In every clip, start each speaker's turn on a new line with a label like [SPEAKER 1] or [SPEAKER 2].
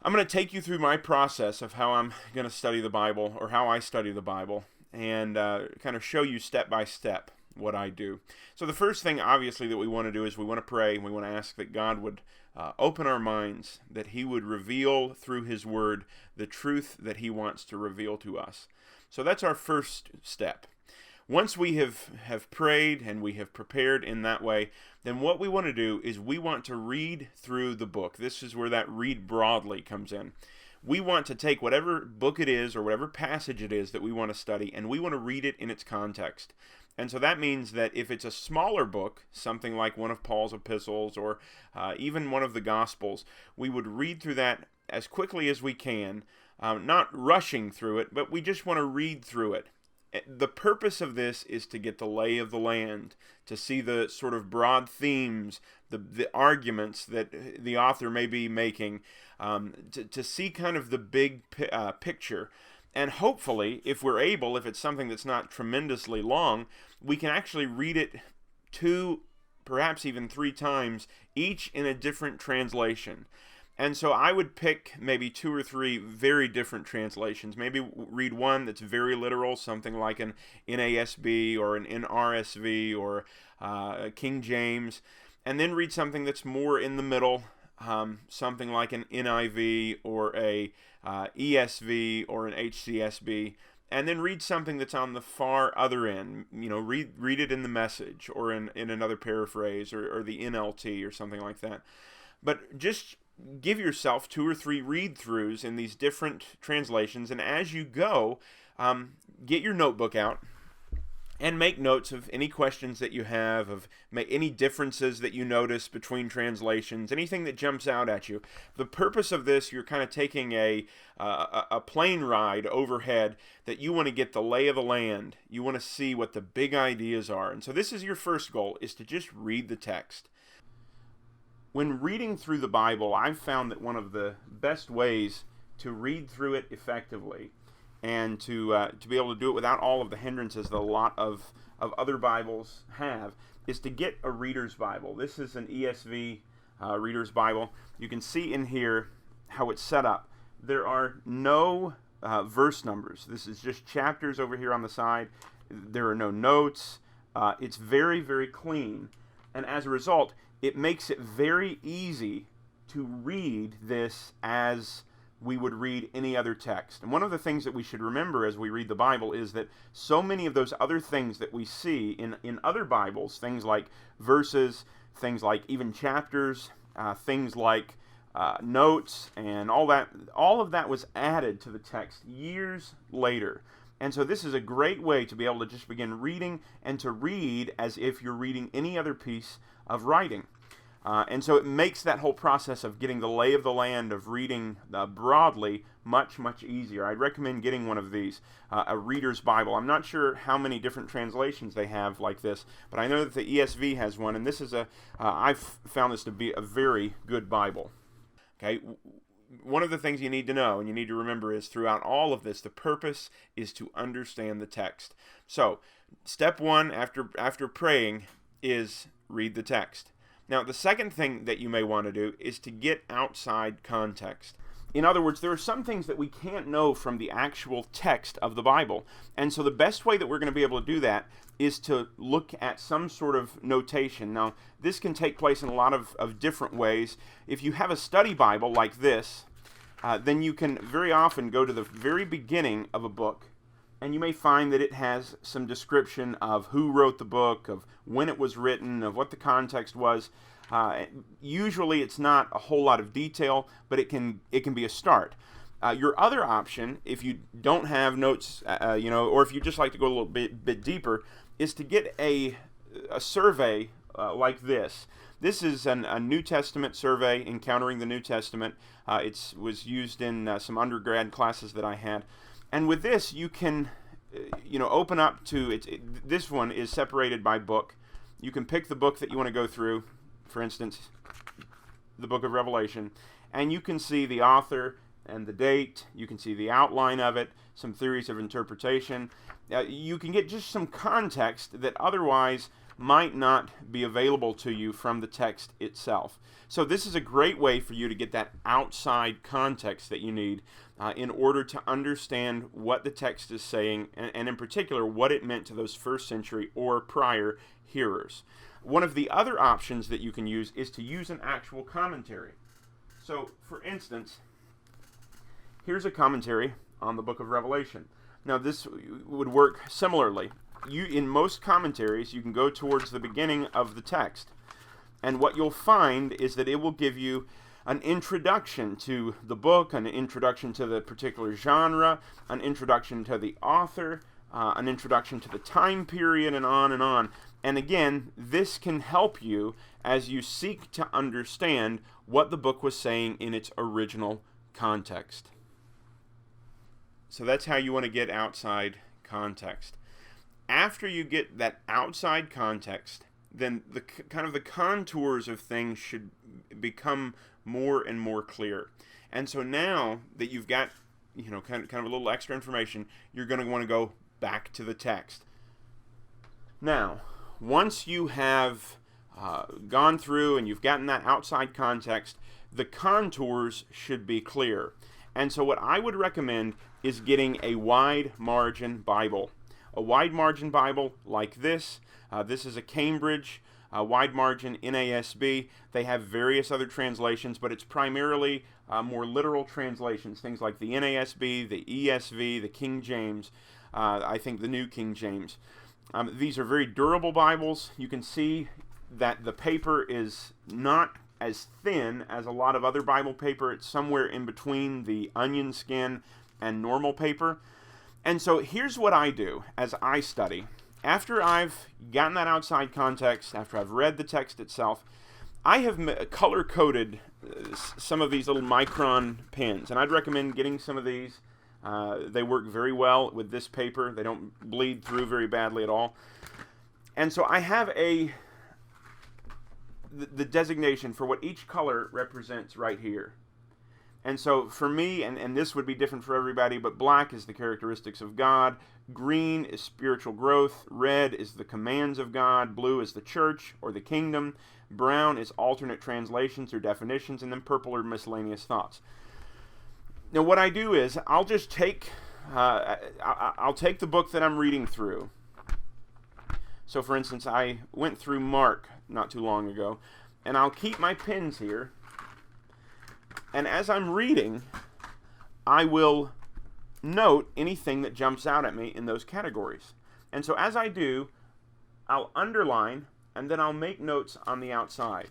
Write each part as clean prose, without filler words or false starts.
[SPEAKER 1] I'm going to take you through my process of how I'm going to study the Bible, or how I study the Bible, and kind of show you step by step what I do. So the first thing, obviously, that we want to do is we want to pray, and we want to ask that God would open our minds, that He would reveal through His Word the truth that He wants to reveal to us. So that's our first step. Once we have prayed and we have prepared in that way, then what we want to do is we want to read through the book. This is where that read broadly comes in. We want to take whatever book it is or whatever passage it is that we want to study, and we want to read it in its context. And so that means that if it's a smaller book, something like one of Paul's epistles or even one of the Gospels, we would read through that as quickly as we can, not rushing through it, but we just want to read through it. The purpose of this is to get the lay of the land, to see the sort of broad themes, the arguments that the author may be making, to see kind of the big picture. And hopefully, if we're able, if it's something that's not tremendously long, we can actually read it 2, perhaps even 3 times, each in a different translation. And so I would pick maybe 2 or 3 very different translations. Maybe read one that's very literal, something like an NASB or an NRSV or King James, and then read something that's more in the middle, something like an NIV or a ESV or an HCSB, and then read something that's on the far other end. Read it in the Message or in another paraphrase or the NLT or something like that. But just give yourself 2 or 3 read-throughs in these different translations, and as you go, get your notebook out and make notes of any questions that you have, of any differences that you notice between translations, anything that jumps out at you. The purpose of this, you're kind of taking a plane ride overhead, that you want to get the lay of the land. You want to see what the big ideas are. And so this is your first goal, is to just read the text. When reading through the Bible, I've found that one of the best ways to read through it effectively and to be able to do it without all of the hindrances that a lot of other Bibles have is to get a reader's Bible. This is an ESV reader's Bible. You can see in here how it's set up. There are no verse numbers. This is just chapters over here on the side. There are no notes. It's very, very clean. And as a result, it makes it very easy to read this as we would read any other text. And one of the things that we should remember as we read the Bible is that so many of those other things that we see in other Bibles, things like verses, things like even chapters, things like notes, and all of that was added to the text years later. And so this is a great way to be able to just begin reading, and to read as if you're reading any other piece of writing. And so it makes that whole process of getting the lay of the land, of reading broadly, much, much easier. I'd recommend getting one of these, a reader's Bible. I'm not sure how many different translations they have like this, but I know that the ESV has one, and this is I've found this to be a very good Bible. Okay. One of the things you need to know and you need to remember is throughout all of this, the purpose is to understand the text. So, step 1 after praying is read the text. Now, the second thing that you may want to do is to get outside context. In other words, there are some things that we can't know from the actual text of the Bible. And so the best way that we're going to be able to do that is to look at some sort of notation. Now, this can take place in a lot of different ways. If you have a study Bible like this, then you can very often go to the very beginning of a book, and you may find that it has some description of who wrote the book, of when it was written, of what the context was. Usually it's not a whole lot of detail, but it can be a start. Your other option, if you don't have notes, or if you just like to go a little bit deeper, is to get a survey like this. This is a New Testament survey, Encountering the New Testament. It was used in some undergrad classes that I had. And with this, you can, open up to this one is separated by book. You can pick the book that you want to go through, for instance, the book of Revelation, and you can see the author and the date. You can see the outline of it, some theories of interpretation. You can get just some context that otherwise might not be available to you from the text itself. So this is a great way for you to get that outside context that you need in order to understand what the text is saying, and in particular, what it meant to those first century or prior hearers. One of the other options that you can use is to use an actual commentary. So, for instance, here's a commentary on the book of Revelation. Now, this would work similarly. In most commentaries, you can go towards the beginning of the text, and what you'll find is that it will give you an introduction to the book, an introduction to the particular genre, an introduction to the author, an introduction to the time period, and on and on. And again, this can help you as you seek to understand what the book was saying in its original context. So that's how you want to get outside context. After you get that outside context, then the kind of the contours of things should become more and more clear. And so now that you've got, kind of a little extra information, you're going to want to go back to the text. Now, once you have gone through and you've gotten that outside context, the contours should be clear. And so what I would recommend is getting a wide margin Bible. A wide margin Bible like this. This is a Cambridge wide margin NASB. They have various other translations, but it's primarily more literal translations, things like the NASB, the ESV, the King James, I think the New King James. These are very durable Bibles. You can see that the paper is not as thin as a lot of other Bible paper. It's somewhere in between the onion skin and normal paper. And so here's what I do as I study. After I've gotten that outside context, after I've read the text itself, I have color-coded some of these little micron pens, and I'd recommend getting some of these. They work very well with this paper. They don't bleed through very badly at all. And so I have the designation for what each color represents right here. And so for me, and this would be different for everybody, but black is the characteristics of God, green is spiritual growth, red is the commands of God, blue is the church or the kingdom, brown is alternate translations or definitions, and then purple are miscellaneous thoughts. Now what I do is I'll just take I'll take the book that I'm reading through. So for instance, I went through Mark not too long ago, and I'll keep my pens here. And as I'm reading, I will note anything that jumps out at me in those categories. And so as I do, I'll underline, and then I'll make notes on the outside.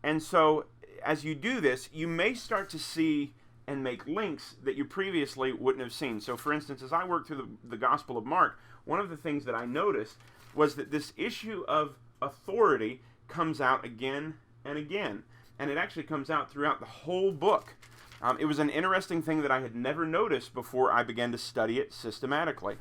[SPEAKER 1] And so as you do this, you may start to see and make links that you previously wouldn't have seen. So for instance, as I worked through the Gospel of Mark, one of the things that I noticed was that this issue of authority comes out again and again. And it actually comes out throughout the whole book. It was an interesting thing that I had never noticed before I began to study it systematically.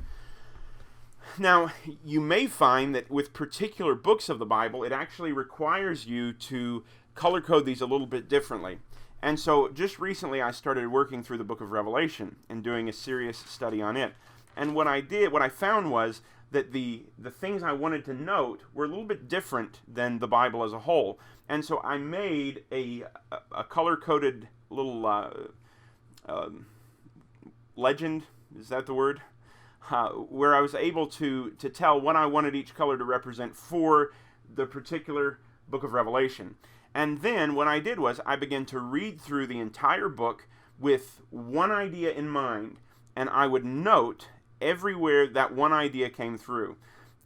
[SPEAKER 1] Now, you may find that with particular books of the Bible, it actually requires you to color code these a little bit differently. And so just recently I started working through the book of Revelation and doing a serious study on it. And what I found was that the things I wanted to note were a little bit different than the Bible as a whole. And so I made a color-coded little legend, is that the word? Where I was able to tell what I wanted each color to represent for the particular book of Revelation. And then what I did was I began to read through the entire book with one idea in mind, and I would note everywhere that one idea came through.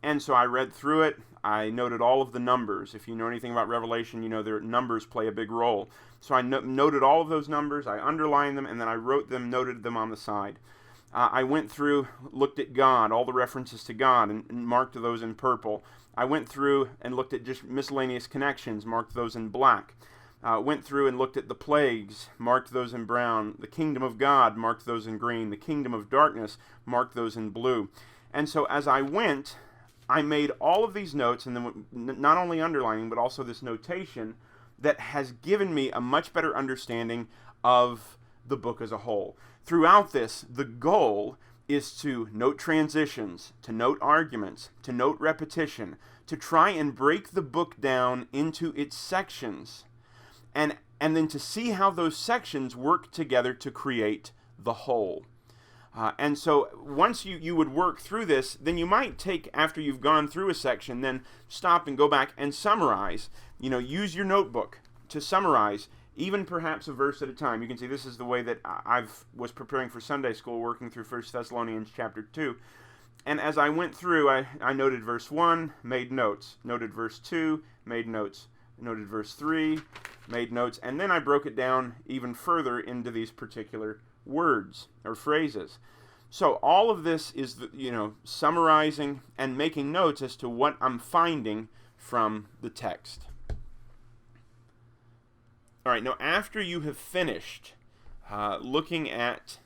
[SPEAKER 1] And so I read through it. I noted all of the numbers. If you know anything about Revelation, you know their numbers play a big role. So I noted all of those numbers, I underlined them, and then I wrote them, noted them on the side. I went through, looked at God, all the references to God, and marked those in purple. I went through and looked at just miscellaneous connections, marked those in black. Went through and looked at the plagues, marked those in brown. The kingdom of God, marked those in green. The kingdom of darkness, marked those in blue. And so as I went, I made all of these notes, and then not only underlining, but also this notation that has given me a much better understanding of the book as a whole. Throughout this, the goal is to note transitions, to note arguments, to note repetition, to try and break the book down into its sections, and then to see how those sections work together to create the whole. And so once you would work through this, then you might take, after you've gone through a section, then stop and go back and summarize. Use your notebook to summarize, even perhaps a verse at a time. You can see this is the way that I was preparing for Sunday school, working through 1 Thessalonians chapter 2. And as I went through, I noted verse 1, made notes. Noted verse 2, made notes. Noted verse 3, made notes. And then I broke it down even further into these particular words or phrases. So all of this is, summarizing and making notes as to what I'm finding from the text. All right, now after you have finished looking at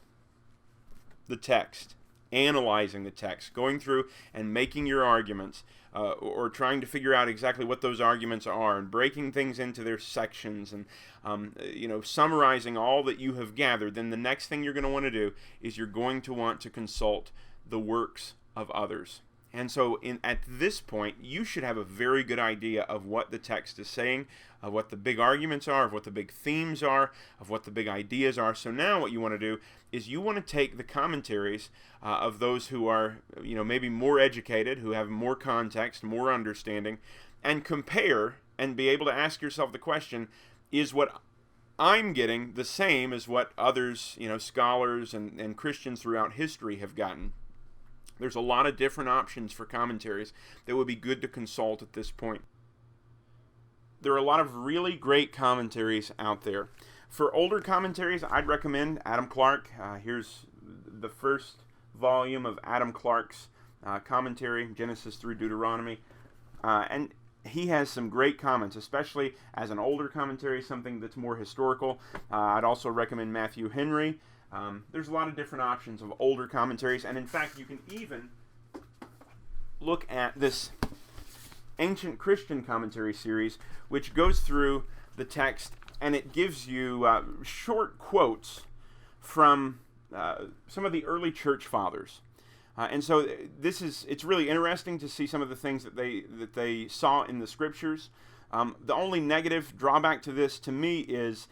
[SPEAKER 1] the text, analyzing the text, going through and making your arguments, or trying to figure out exactly what those arguments are, and breaking things into their sections, and summarizing all that you have gathered, then the next thing you're going to want to do is you're going to want to consult the works of others. And so at this point, you should have a very good idea of what the text is saying, of what the big arguments are, of what the big themes are, of what the big ideas are. So now what you want to do is you want to take the commentaries of those who are, maybe more educated, who have more context, more understanding, and compare and be able to ask yourself the question, is what I'm getting the same as what others, scholars and Christians throughout history have gotten? There's a lot of different options for commentaries that would be good to consult at this point. There are a lot of really great commentaries out there. For older commentaries, I'd recommend Adam Clarke. Here's the first volume of Adam Clarke's commentary, Genesis through Deuteronomy. And he has some great comments, especially as an older commentary, something that's more historical. I'd also recommend Matthew Henry. There's a lot of different options of older commentaries, and in fact, you can even look at this Ancient Christian Commentary series, which goes through the text, and it gives you short quotes from some of the early church fathers. And so it's really interesting to see some of the things that they saw in the scriptures. The only negative drawback to this, to me, is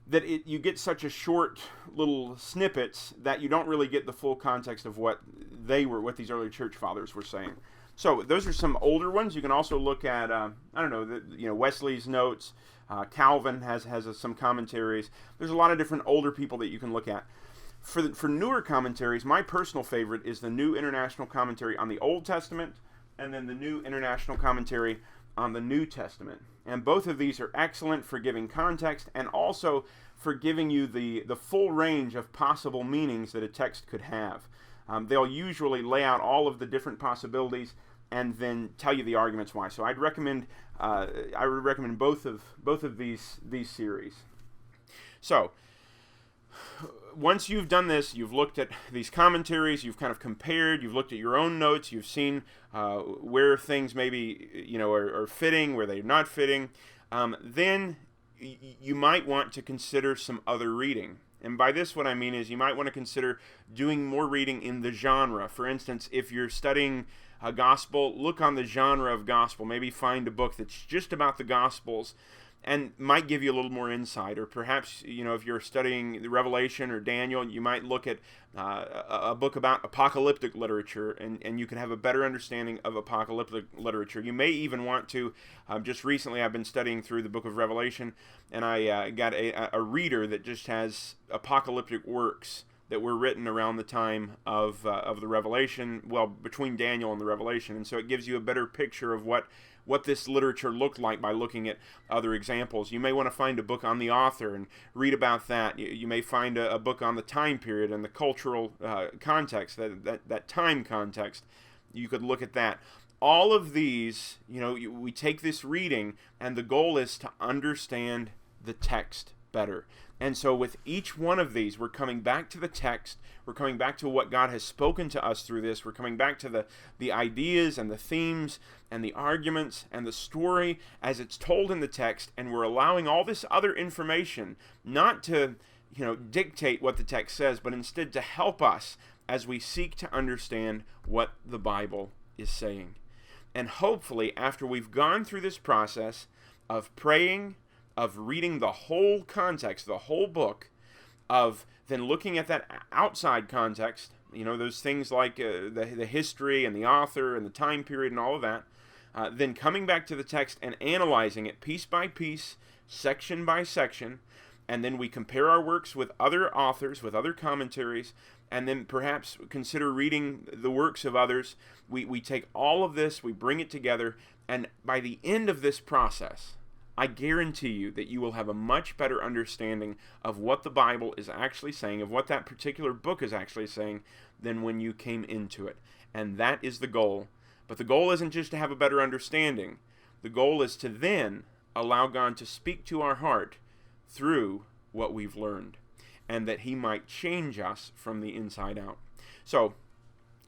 [SPEAKER 1] that you get such a short little snippets that you don't really get the full context of what these early church fathers were saying. So those are some older ones. You can also look at Wesley's notes. Calvin has some commentaries. There's a lot of different older people that you can look at. For newer commentaries, my personal favorite is the New International Commentary on the Old Testament, and then the New International Commentary on the New Testament. And both of these are excellent for giving context and also for giving you the full range of possible meanings that a text could have. They'll usually lay out all of the different possibilities and then tell you the arguments why. So I would recommend both of these series. So once you've done this, you've looked at these commentaries, you've kind of compared, you've looked at your own notes, you've seen where things maybe are fitting, where they're not fitting, then you might want to consider some other reading. And by this, what I mean is you might want to consider doing more reading in the genre. For instance, if you're studying a gospel, look on the genre of gospel. Maybe find a book that's just about the gospels and might give you a little more insight. Or perhaps, if you're studying the Revelation or Daniel, you might look at a book about apocalyptic literature, and you can have a better understanding of apocalyptic literature. You may even want to, just recently I've been studying through the book of Revelation, and I got a reader that just has apocalyptic works that were written around the time of the Revelation, between Daniel and the Revelation. And so it gives you a better picture of what this literature looked like by looking at other examples. You may want to find a book on the author and read about that. You may find a book on the time period and the cultural context, that time context. You could look at that. All of these, we take this reading, and the goal is to understand the text better. And so with each one of these, we're coming back to the text. We're coming back to what God has spoken to us through this. We're coming back to the ideas and the themes and the arguments and the story as it's told in the text, and we're allowing all this other information not to, dictate what the text says, but instead to help us as we seek to understand what the Bible is saying. And hopefully, after we've gone through this process of praying, of reading the whole context, the whole book, of then looking at that outside context, those things like the history and the author and the time period and all of that, then coming back to the text and analyzing it piece by piece, section by section, and then we compare our works with other authors, with other commentaries, and then perhaps consider reading the works of others. We take all of this, we bring it together, and by the end of this process, I guarantee you that you will have a much better understanding of what the Bible is actually saying, of what that particular book is actually saying, than when you came into it. And that is the goal. But the goal isn't just to have a better understanding. The goal is to then allow God to speak to our heart through what we've learned, and that He might change us from the inside out. So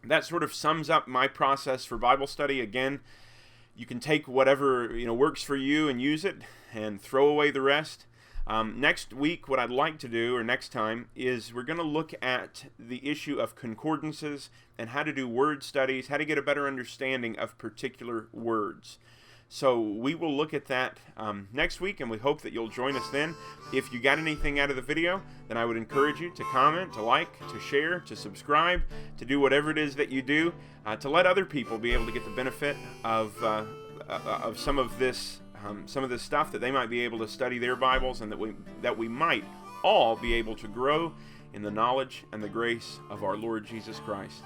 [SPEAKER 1] that sort of sums up my process for Bible study. Again, you can take whatever works for you and use it, and throw away the rest. Next week, what I'd like to do, or next time, is we're going to look at the issue of concordances and how to do word studies, how to get a better understanding of particular words. So we will look at that next week, and we hope that you'll join us then. If you got anything out of the video, then I would encourage you to comment, to like, to share, to subscribe, to do whatever it is that you do, to let other people be able to get the benefit of some of this stuff, that they might be able to study their Bibles, and that we might all be able to grow in the knowledge and the grace of our Lord Jesus Christ.